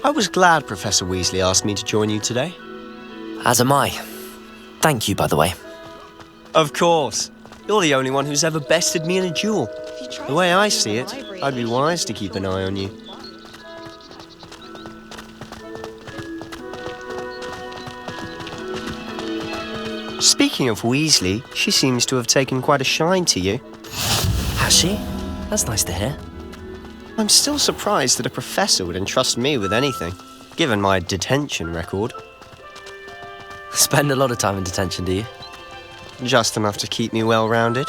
I was glad Professor Weasley asked me to join you today. As am I. Thank you, by the way. Of course. You're the only one who's ever bested me in a duel. The way I see it, I'd be wise to keep an eye on you. Speaking of Weasley, she seems to have taken quite a shine to you. Has she? That's nice to hear. I'm still surprised that a professor would entrust me with anything, given my detention record. Spend a lot of time in detention, do you? Just enough to keep me well-rounded.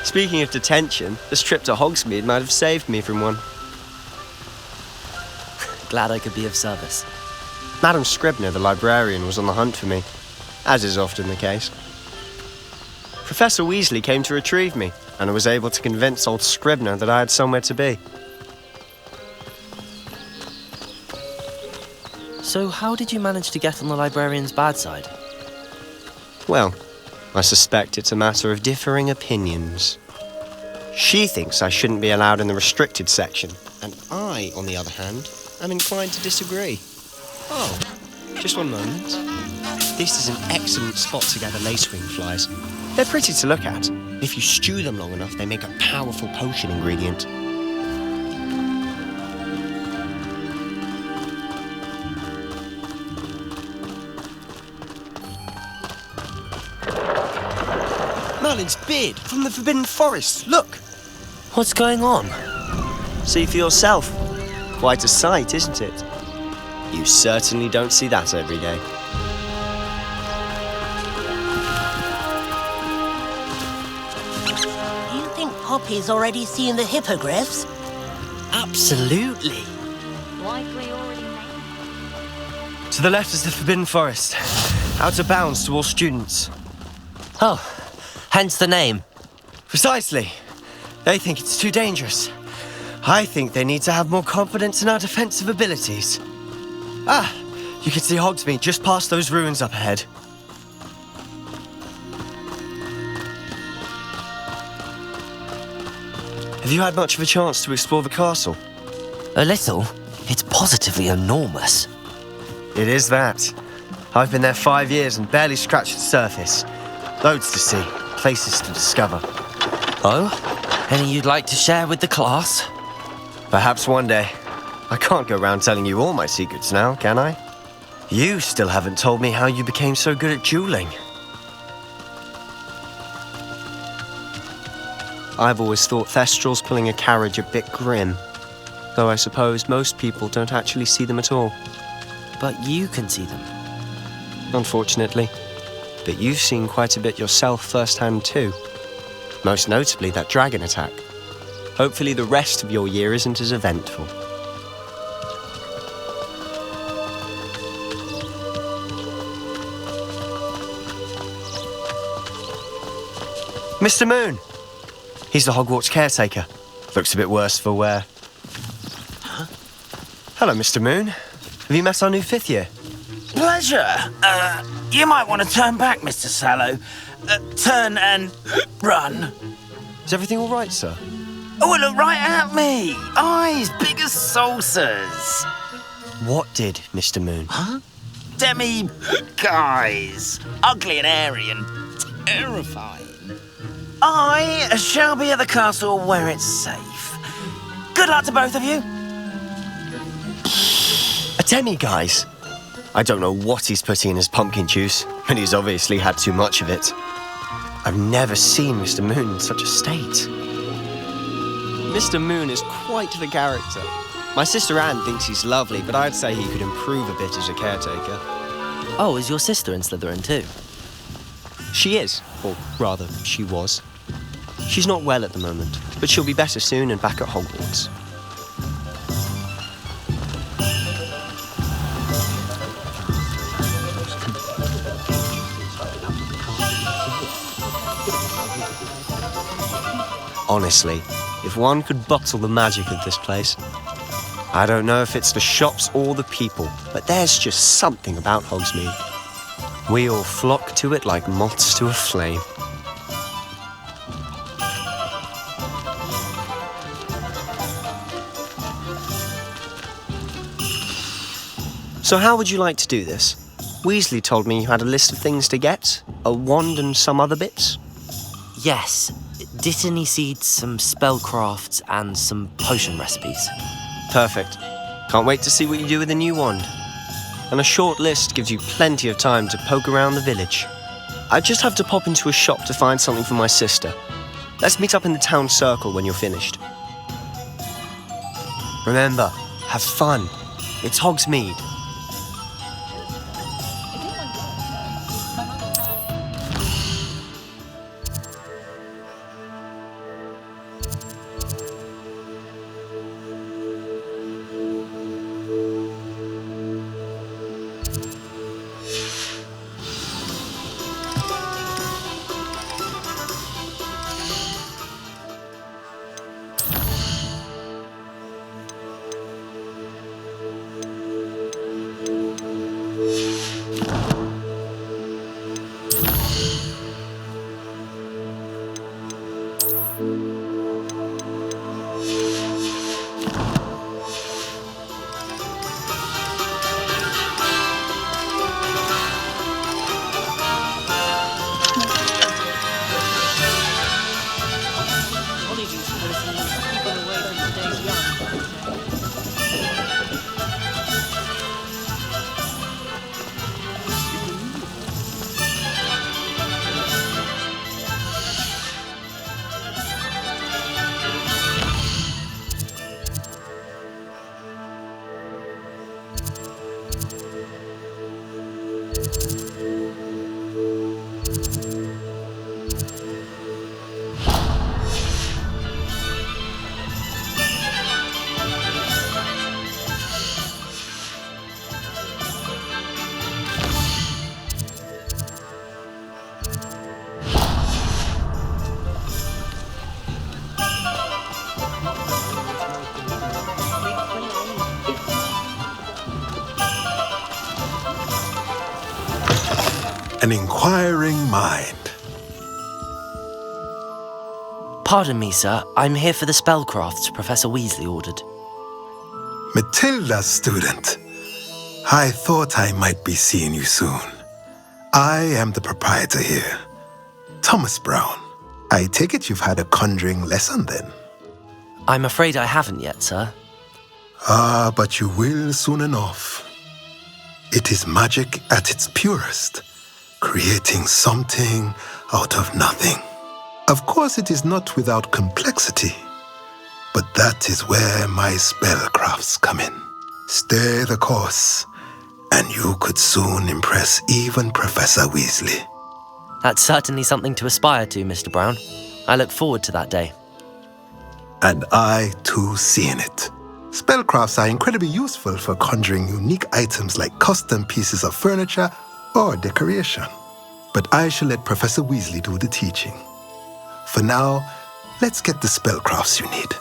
Speaking of detention, this trip to Hogsmeade might have saved me from one. Glad I could be of service. Madam Scribner, the librarian, was on the hunt for me, as is often the case. Professor Weasley came to retrieve me, and I was able to convince old Scribner that I had somewhere to be. So how did you manage to get on the librarian's bad side? Well, I suspect it's a matter of differing opinions. She thinks I shouldn't be allowed in the restricted section, and I, on the other hand, am inclined to disagree. Oh, just one moment. This is an excellent spot to gather lacewing flies. They're pretty to look at. If you stew them long enough, they make a powerful potion ingredient. Merlin's beard from the Forbidden Forest. Look! What's going on? See for yourself. Quite a sight, isn't it? You certainly don't see that every day. You think Poppy's already seen the hippogriffs? Absolutely. Likely already made. To the left is the Forbidden Forest. Out of bounds to all students. Oh, hence the name. Precisely. They think it's too dangerous. I think they need to have more confidence in our defensive abilities. Ah, you can see Hogsmeade just past those ruins up ahead. Have you had much of a chance to explore the castle? A little. It's positively enormous. It is that. I've been there 5 years and barely scratched the surface. Loads to see, places to discover. Oh? Any you'd like to share with the class? Perhaps one day. I can't go around telling you all my secrets now, can I? You still haven't told me how you became so good at dueling. I've always thought Thestrals pulling a carriage a bit grim, though I suppose most people don't actually see them at all. But you can see them. Unfortunately. But you've seen quite a bit yourself firsthand too. Most notably that dragon attack. Hopefully the rest of your year isn't as eventful. Mr. Moon! He's the Hogwarts caretaker. Looks a bit worse for wear. Huh? Hello, Mr. Moon. Have you met our new 5th year? Pleasure. You might want to turn back, Mr. Sallow. Turn and run. Is everything all right, sir? Oh, look right at me. Eyes big as saucers. What did, Mr. Moon? Huh? Demi-guys. Ugly and airy and terrifying. I shall be at the castle where it's safe. Good luck to both of you. A demi-guise? I don't know what he's putting in his pumpkin juice, but he's obviously had too much of it. I've never seen Mr. Moon in such a state. Mr. Moon is quite the character. My sister Anne thinks he's lovely, but I'd say he could improve a bit as a caretaker. Oh, is your sister in Slytherin too? She is, or rather, she was. She's not well at the moment, but she'll be better soon and back at Hogwarts. Honestly, if one could bottle the magic of this place. I don't know if it's the shops or the people, but there's just something about Hogsmeade. We all flock to it like moths to a flame. So how would you like to do this? Weasley told me you had a list of things to get, a wand and some other bits. Yes, Dittany seeds, some spellcrafts, and some potion recipes. Perfect. Can't wait to see what you do with the new wand. And a short list gives you plenty of time to poke around the village. I just have to pop into a shop to find something for my sister. Let's meet up in the town circle when you're finished. Remember, have fun. It's Hogsmeade. An inquiring mind. Pardon me, sir. I'm here for the spellcrafts Professor Weasley ordered. Matilda's student. I thought I might be seeing you soon. I am the proprietor here, Thomas Brown. I take it you've had a conjuring lesson then? I'm afraid I haven't yet, sir. But you will soon enough. It is magic at its purest, creating something out of nothing. Of course, it is not without complexity, but that is where my spellcrafts come in. Stay the course, and you could soon impress even Professor Weasley. That's certainly something to aspire to, Mr. Brown. I look forward to that day. And I, too, seeing it. Spellcrafts are incredibly useful for conjuring unique items like custom pieces of furniture or decoration. But I shall let Professor Weasley do the teaching. For now, let's get the spellcrafts you need.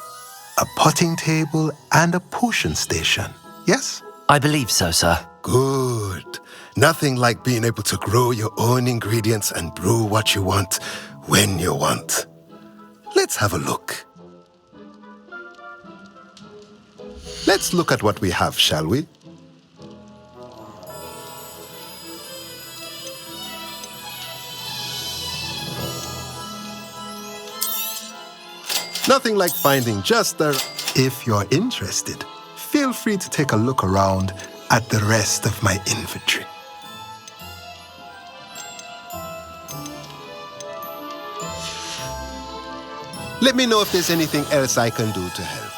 A potting table and a potion station, yes? I believe so, sir. Good. Nothing like being able to grow your own ingredients and brew what you want when you want. Let's have a look. Let's look at what we have, shall we? Nothing like finding just the... If you're interested, feel free to take a look around at the rest of my inventory. Let me know if there's anything else I can do to help.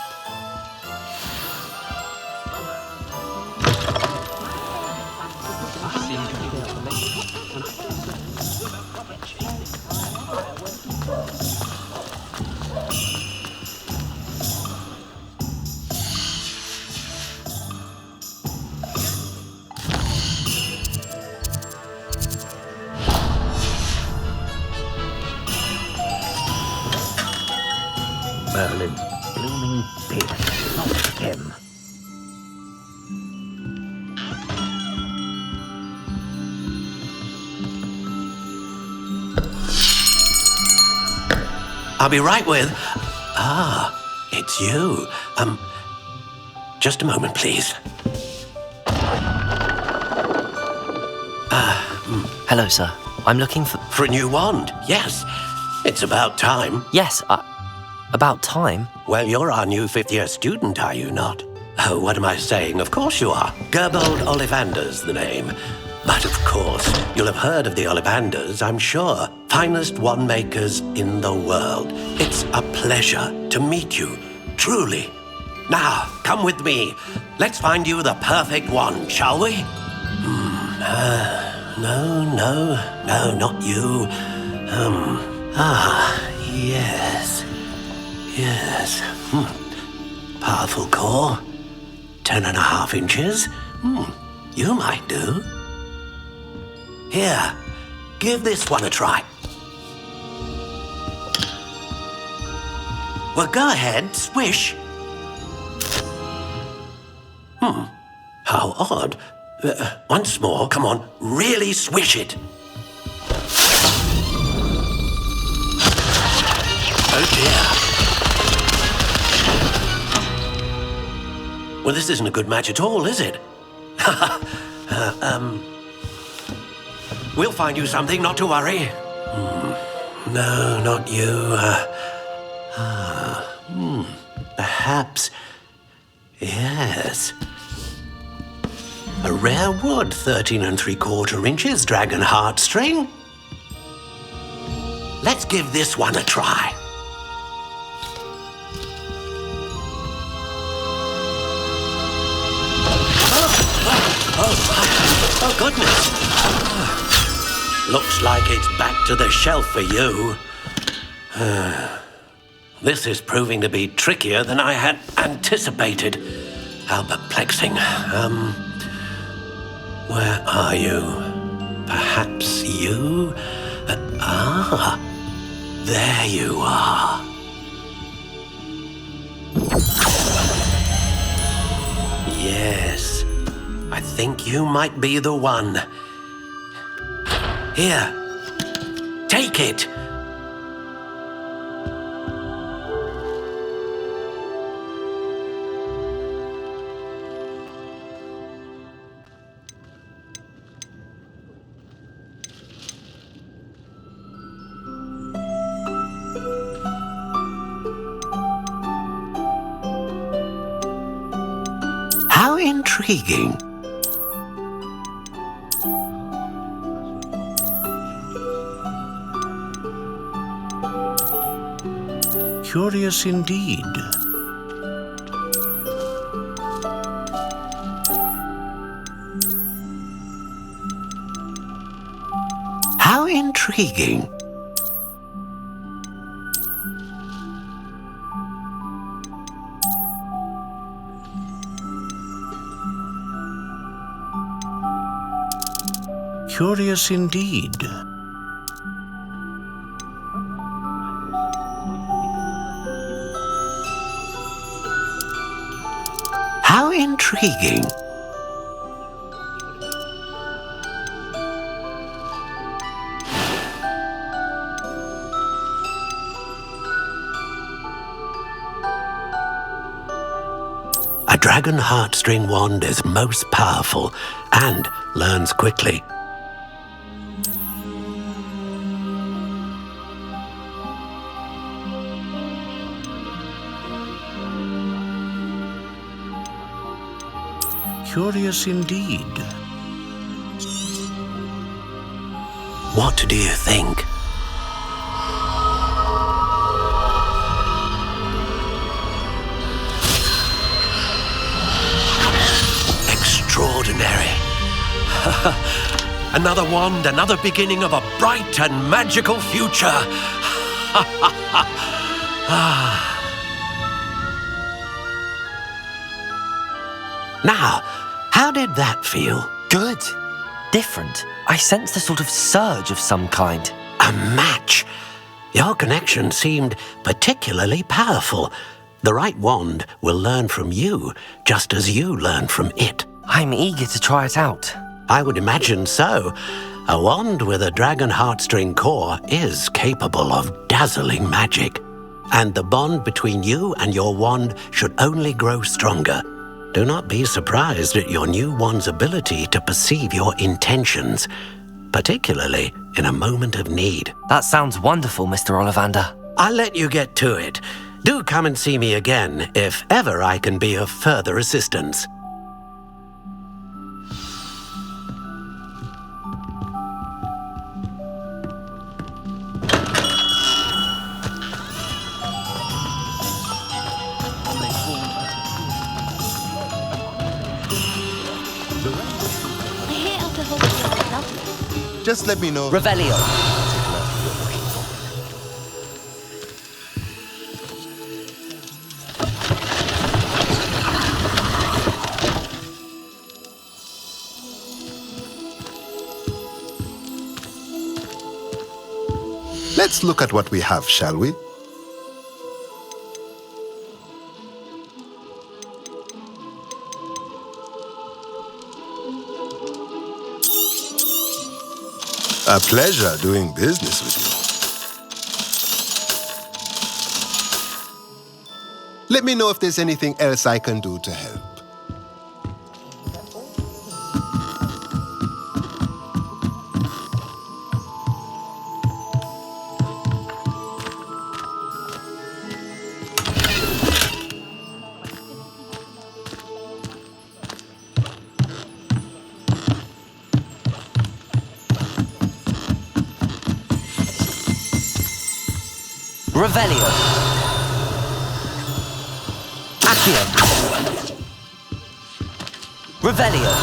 Merlin's blooming beard, not him. I'll be right with... Ah, it's you. Just a moment, please. Hello, sir. I'm looking for... For a new wand, yes. It's about time. Yes, about time. Well, you're our new fifth-year student, are you not? Oh, what am I saying? Of course you are. Gerbold Ollivander's the name. But of course, you'll have heard of the Ollivanders, I'm sure. Finest wand makers in the world. It's a pleasure to meet you, truly. Now, come with me. Let's find you the perfect wand, shall we? No, not you. Yes. Powerful core. 10.5 inches. You might do. Here, give this one a try. Well, go ahead, swish. How odd. Once more, come on, really swish it. Oh dear. Well, this isn't a good match at all, is it? We'll find you something, not to worry. No, not you. Perhaps. Yes. A rare wood, 13 3/4 inches, dragon heartstring. Let's give this one a try. Oh, goodness. Looks like it's back to the shelf for you. This is proving to be trickier than I had anticipated. How perplexing. Where are you? Perhaps you? There you are. Yes, I think you might be the one. Here, take it. How intriguing. Curious indeed. How intriguing. Curious indeed. How intriguing. A dragon heartstring wand is most powerful and learns quickly. Curious indeed. What do you think? Extraordinary. Another wand, another beginning of a bright and magical future. Now, how did that feel? Good. Different. I sensed a sort of surge of some kind. A match. Your connection seemed particularly powerful. The right wand will learn from you, just as you learn from it. I'm eager to try it out. I would imagine so. A wand with a dragon heartstring core is capable of dazzling magic. And the bond between you and your wand should only grow stronger. Do not be surprised at your new wand's ability to perceive your intentions, particularly in a moment of need. That sounds wonderful, Mr. Ollivander. I'll let you get to it. Do come and see me again if ever I can be of further assistance. Just let me know. Revelio. Let's look at what we have, shall we? A pleasure doing business with you. Let me know if there's anything else I can do to help. Revelio. Accio. Revelio.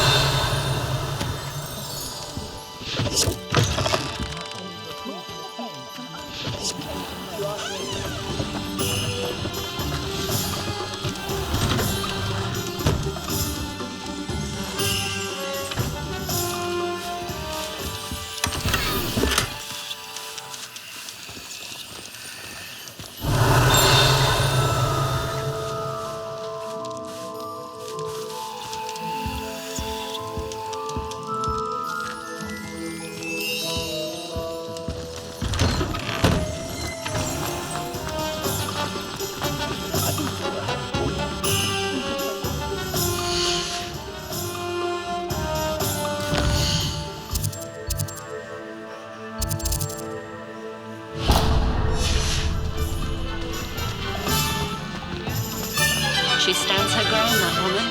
She stands her ground, that woman.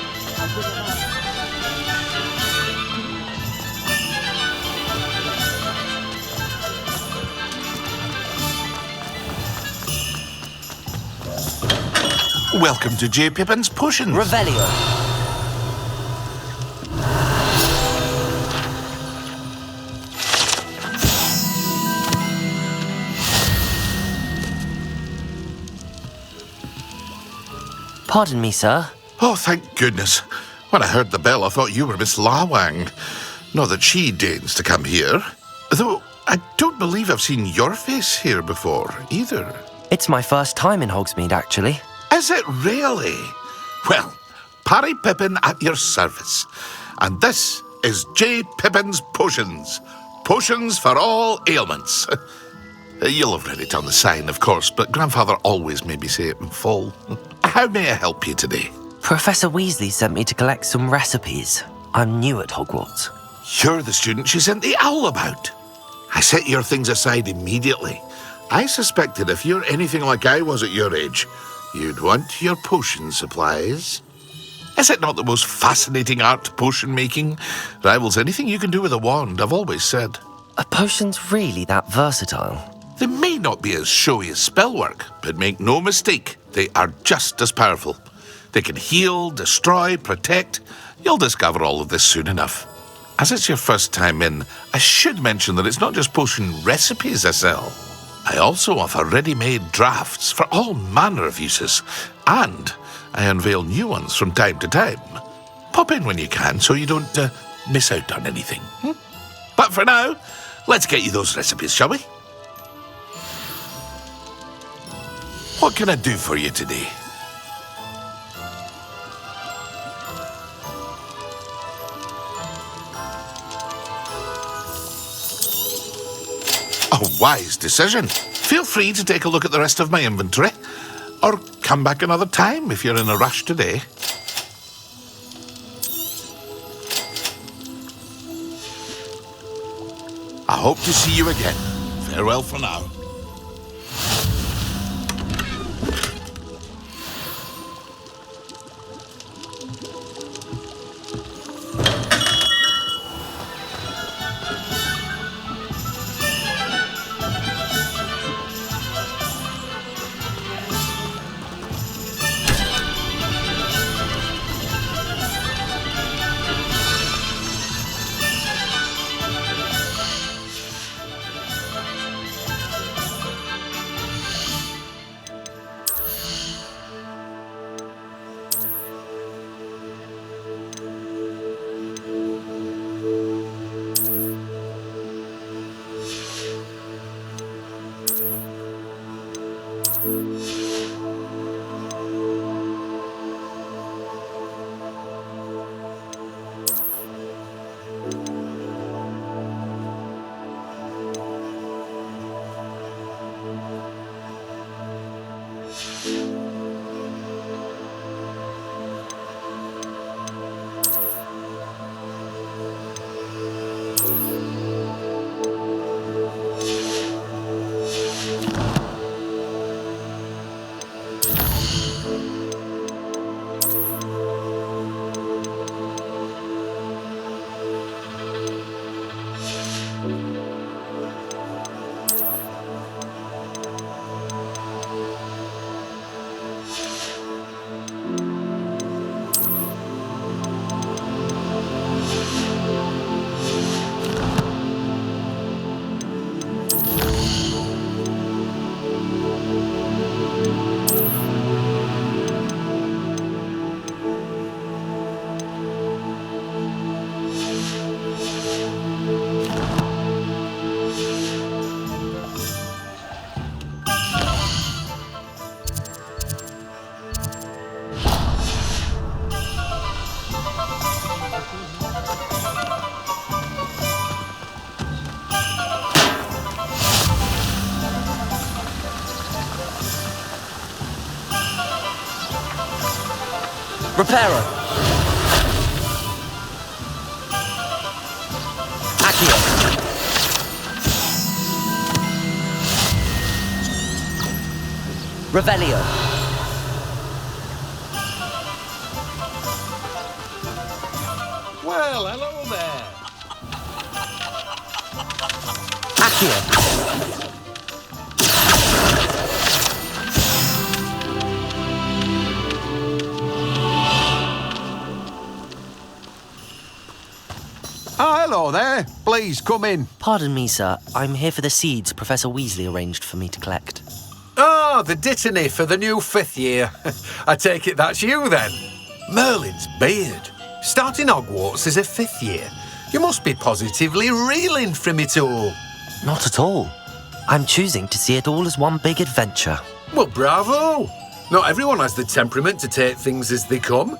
Welcome to J. Pippin's Potions. Revelio. Pardon me, sir. Oh, thank goodness. When I heard the bell, I thought you were Miss Lawang. Not that she deigns to come here. Though I don't believe I've seen your face here before, either. It's my first time in Hogsmeade, actually. Is it really? Well, Parry Pippin at your service. And this is J. Pippin's Potions. Potions for all ailments. You'll have read it on the sign, of course, but Grandfather always made me say it in full. How may I help you today? Professor Weasley sent me to collect some recipes. I'm new at Hogwarts. You're the student she sent the owl about. I set your things aside immediately. I suspected if you're anything like I was at your age, you'd want your potion supplies. Is it not the most fascinating art, potion making? Rivals anything you can do with a wand, I've always said. Are potions really that versatile? They may not be as showy as spellwork, but make no mistake, they are just as powerful. They can heal, destroy, protect. You'll discover all of this soon enough. As it's your first time in, I should mention that it's not just potion recipes I sell. I also offer ready-made drafts for all manner of uses, and I unveil new ones from time to time. Pop in when you can so you don't miss out on anything. But for now, let's get you those recipes, shall we? What can I do for you today? A wise decision. Feel free to take a look at the rest of my inventory, or come back another time if you're in a rush today. I hope to see you again. Farewell for now. Reparo. Accio. Revelio. Well, hello there. Accio. Ah, hello there. Please, come in. Pardon me, sir. I'm here for the seeds Professor Weasley arranged for me to collect. Ah, the dittany for the new 5th year. I take it that's you, then. Merlin's beard. Starting Hogwarts as a 5th year. You must be positively reeling from it all. Not at all. I'm choosing to see it all as one big adventure. Well, bravo. Not everyone has the temperament to take things as they come.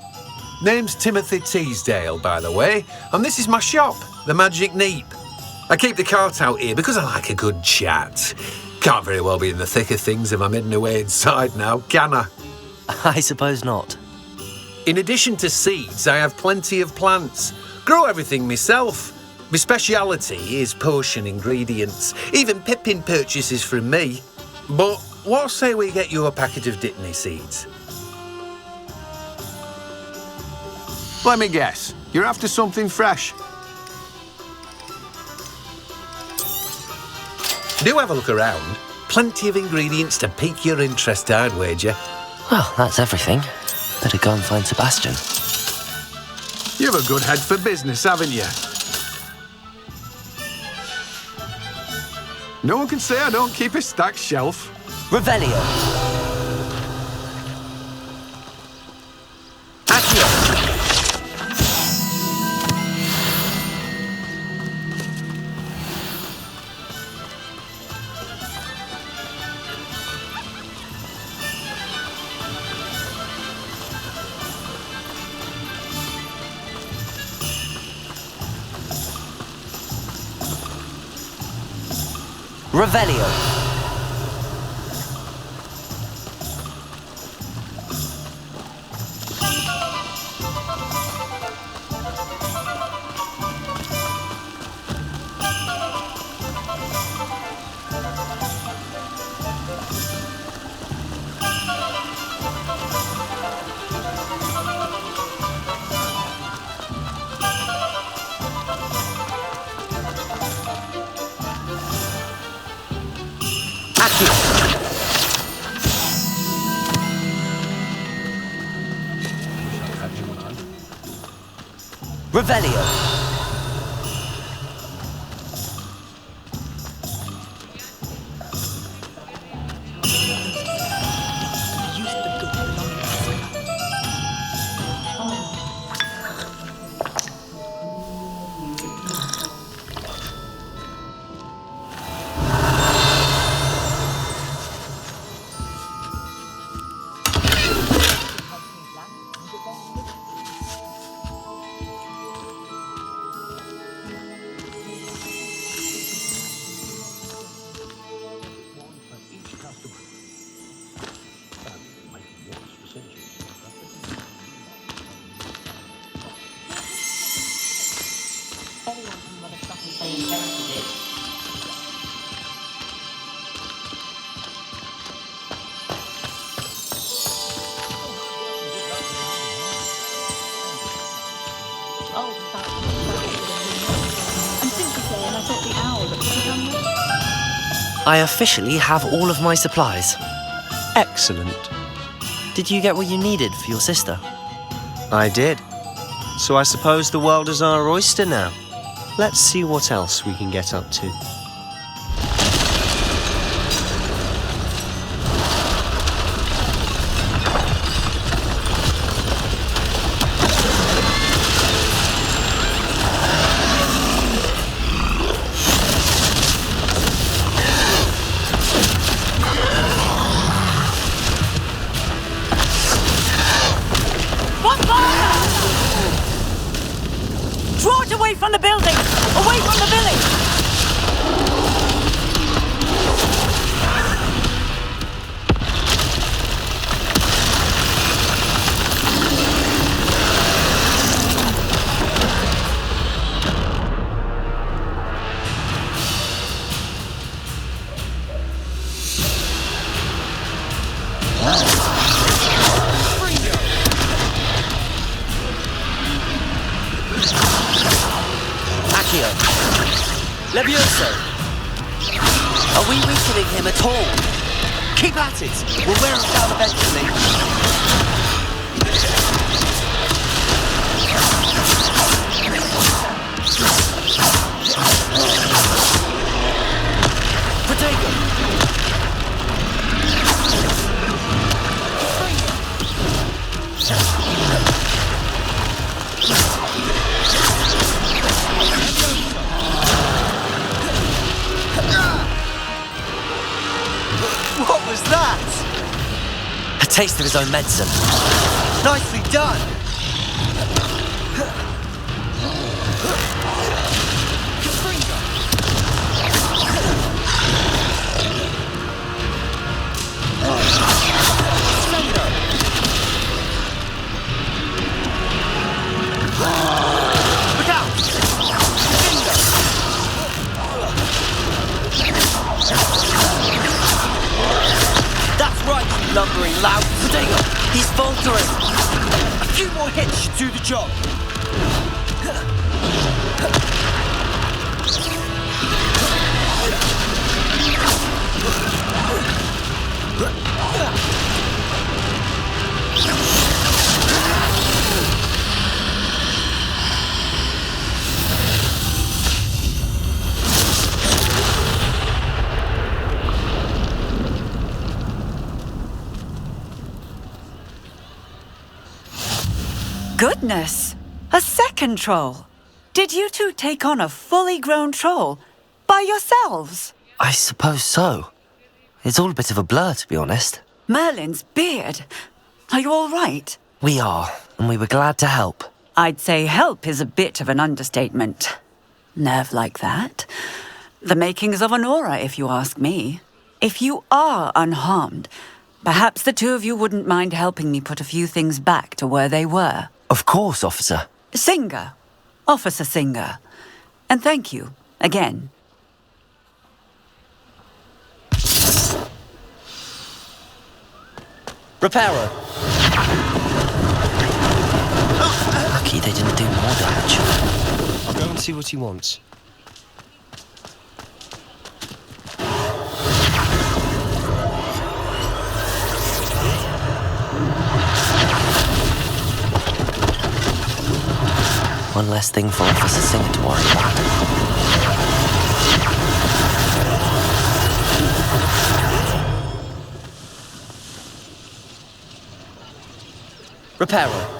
Name's Timothy Teasdale, by the way, and this is my shop, the Magic Neep. I keep the cart out here because I like a good chat. Can't very well be in the thick of things if I'm hidden away inside now, can I? I suppose not. In addition to seeds, I have plenty of plants. Grow everything myself. My speciality is potion ingredients. Even Pippin purchases from me. But what say we get you a packet of Dittany seeds? Let me guess. You're after something fresh. Do have a look around. Plenty of ingredients to pique your interest, I'd wager. Well, that's everything. Better go and find Sebastian. You've a good head for business, haven't you? No one can say I don't keep a stacked shelf. Revelio. Accio. Revelio. Revelio. I officially have all of my supplies. Excellent. Did you get what you needed for your sister? I did. So I suppose the world is our oyster now. Let's see what else we can get up to. Draw it away from the building! Away from the village! Levioso! Are we weakening him at all? Keep at it! We'll wear him down eventually. Protego! What was that? A taste of his own medicine. Nicely done! Look out! That's right, you lumbering lout. Protego! He's faltering. A few more hits should do the job. Goodness! A second troll! Did you two take on a fully grown troll by yourselves? I suppose so. It's all a bit of a blur, to be honest. Merlin's beard. Are you all right? We are, and we were glad to help. I'd say help is a bit of an understatement. Nerve like that. The makings of an aura, if you ask me. If you are unharmed, perhaps the two of you wouldn't mind helping me put a few things back to where they were. Of course, officer. Singer. Officer Singer. And thank you, again. Reparo. Lucky they didn't do more damage. I'll go and see what he wants. One less thing for Officer Singer to worry about. Reparo.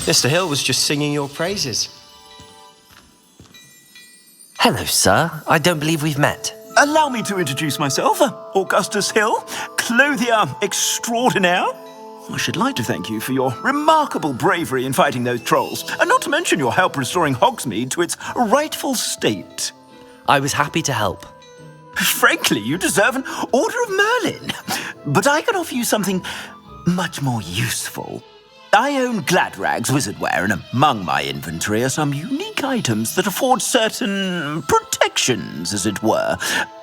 Mr. Hill was just singing your praises. Hello, sir. I don't believe we've met. Allow me to introduce myself, Augustus Hill, clothier extraordinaire. I should like to thank you for your remarkable bravery in fighting those trolls, and not to mention your help restoring Hogsmeade to its rightful state. I was happy to help. Frankly, you deserve an Order of Merlin. But I can offer you something much more useful. I own Gladrag's wizardware, and among my inventory are some unique items that afford certain protections, as it were.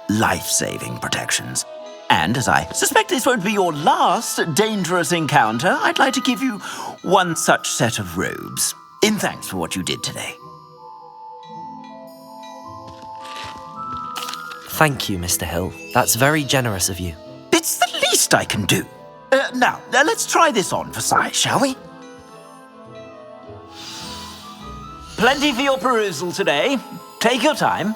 Life-saving protections. And as I suspect this won't be your last dangerous encounter, I'd like to give you one such set of robes, in thanks for what you did today. Thank you, Mr. Hill. That's very generous of you. It's the least I can do. Now, let's try this on for size, shall we? Plenty for your perusal today. Take your time.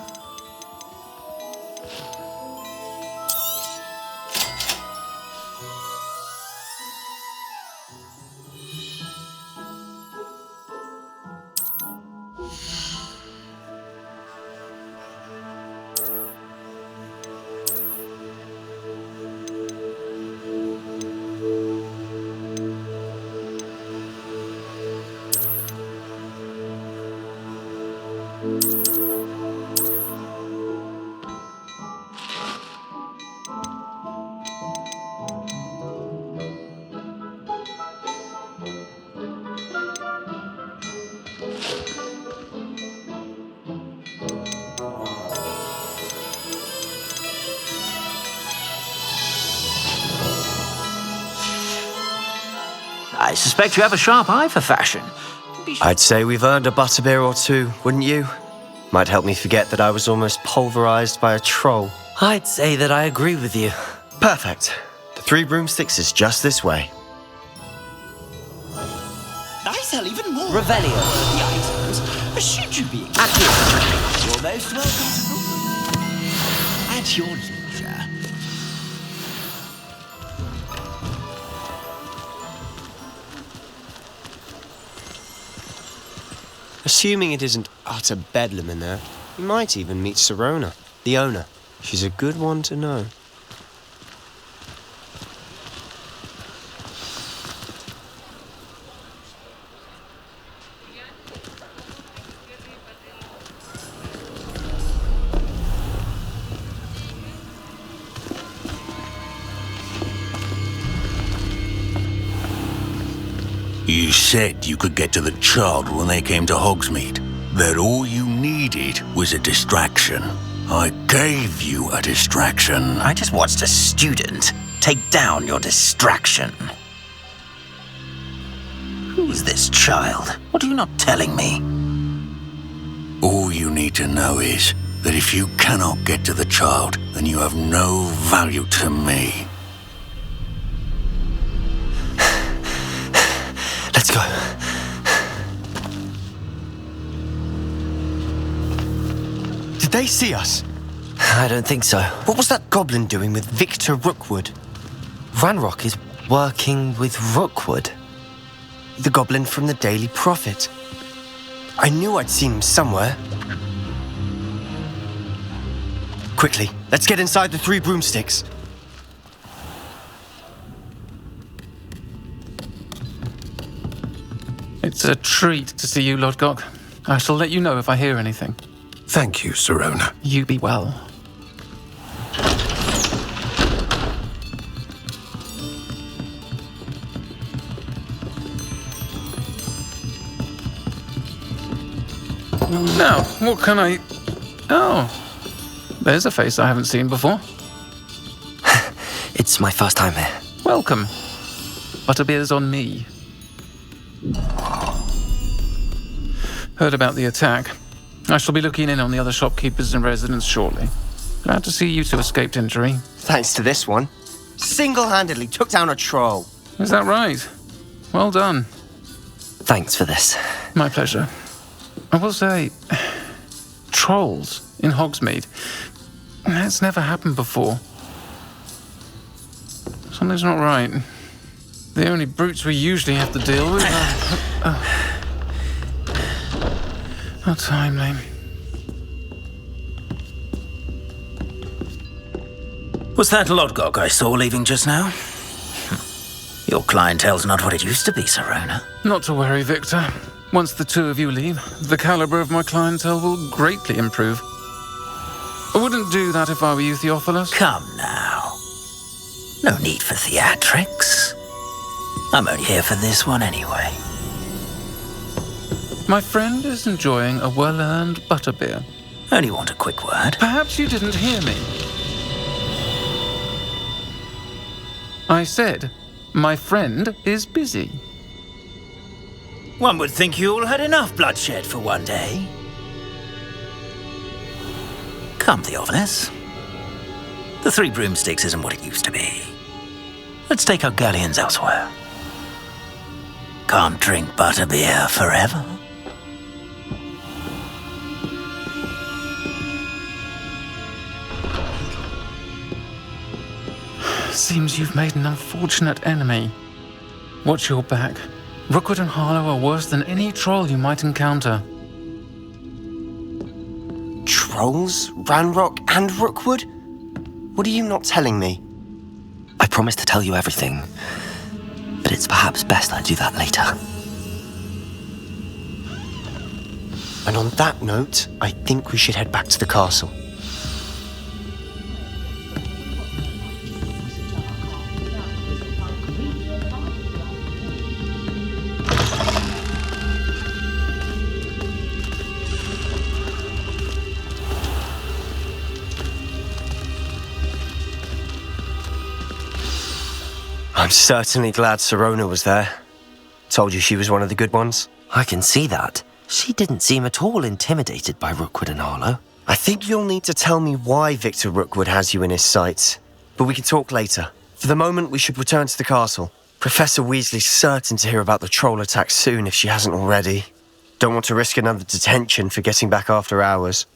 I suspect you have a sharp eye for fashion. I'd say we've earned a butterbeer or two, wouldn't you? Might help me forget that I was almost pulverized by a troll. I'd say that I agree with you. Perfect. The 3 broomsticks is just this way. I sell even more Revelio. the items. Should you be At you. You're most welcome to at your leisure. Assuming it isn't utter bedlam in there, you might even meet Sirona, the owner. She's a good one to know. You said you could get to the child when they came to Hogsmeade. That all you needed was a distraction. I gave you a distraction. I just watched a student take down your distraction. Who's this child? What are you not telling me? All you need to know is that if you cannot get to the child, then you have no value to me. Let's go. Did they see us? I don't think so. What was that goblin doing with Victor Rookwood? Ranrock is working with Rookwood. The goblin from the Daily Prophet. I knew I'd seen him somewhere. Quickly, let's get inside the 3 broomsticks. It's a treat to see you, Lord Gok. I shall let you know if I hear anything. Thank you, Sirona. You be well. Now, what can I... Oh, there's a face I haven't seen before. It's my first time here. Welcome. Butterbeer's on me. Heard about the attack. I shall be looking in on the other shopkeepers and residents shortly. Glad to see you two escaped injury. Thanks to this one. Single-handedly took down a troll. Is that right? Well done. Thanks for this. My pleasure. I will say, trolls in Hogsmeade. That's never happened before. Something's not right. The only brutes we usually have to deal with are... How timely. Was that Lodgok I saw leaving just now? Your clientele's not what it used to be, Sirona. Not to worry, Victor. Once the two of you leave, the caliber of my clientele will greatly improve. I wouldn't do that if I were you, Theophilus. Come now. No need for theatrics. I'm only here for this one anyway. My friend is enjoying a well-earned butterbeer. Only want a quick word. Perhaps you didn't hear me. I said, my friend is busy. One would think you all had enough bloodshed for one day. Come, Theophilus. The Three Broomsticks isn't what it used to be. Let's take our galleons elsewhere. Can't drink butterbeer forever. Seems you've made an unfortunate enemy. Watch your back. Rookwood and Harlow are worse than any troll you might encounter. Trolls? Ranrock and Rookwood? What are you not telling me? I promise to tell you everything, but it's perhaps best I do that later. And on that note, I think we should head back to the castle. I'm certainly glad Sirona was there. Told you she was one of the good ones. I can see that. She didn't seem at all intimidated by Rookwood and Harlow. I think you'll need to tell me why Victor Rookwood has you in his sights. But we can talk later. For the moment, we should return to the castle. Professor Weasley's certain to hear about the troll attack soon if she hasn't already. Don't want to risk another detention for getting back after hours.